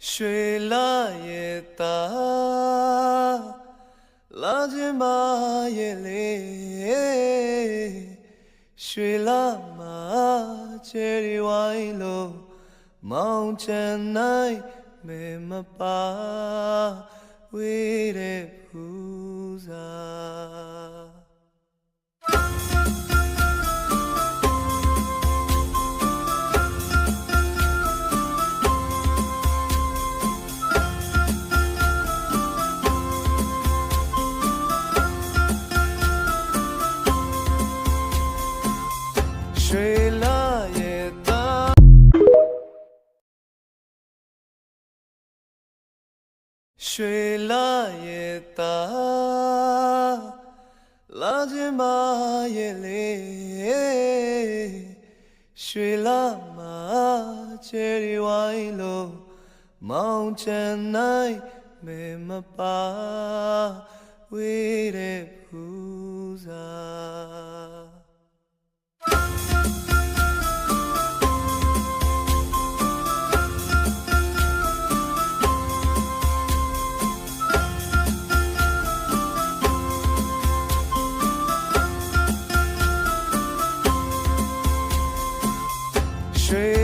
ရွှေလာရဲ့သားလာခြင်းမရဲ့လေရွှေလာမှာချယ်ရီဝိုင်းလို့မောင်ချမ်းနိုင်မဲမပါဝေးတဲ့ဖူးစားရွှေလာရဲ့သားရွှေလာရဲ့သားလာခြင်းမရဲ့လေရွှေလာမှာချယ်ရီဝိုင်းလို့မောင်ချမ်းနိုင်မဲမပါဝေးတဲ့ဖူးစားရွှေ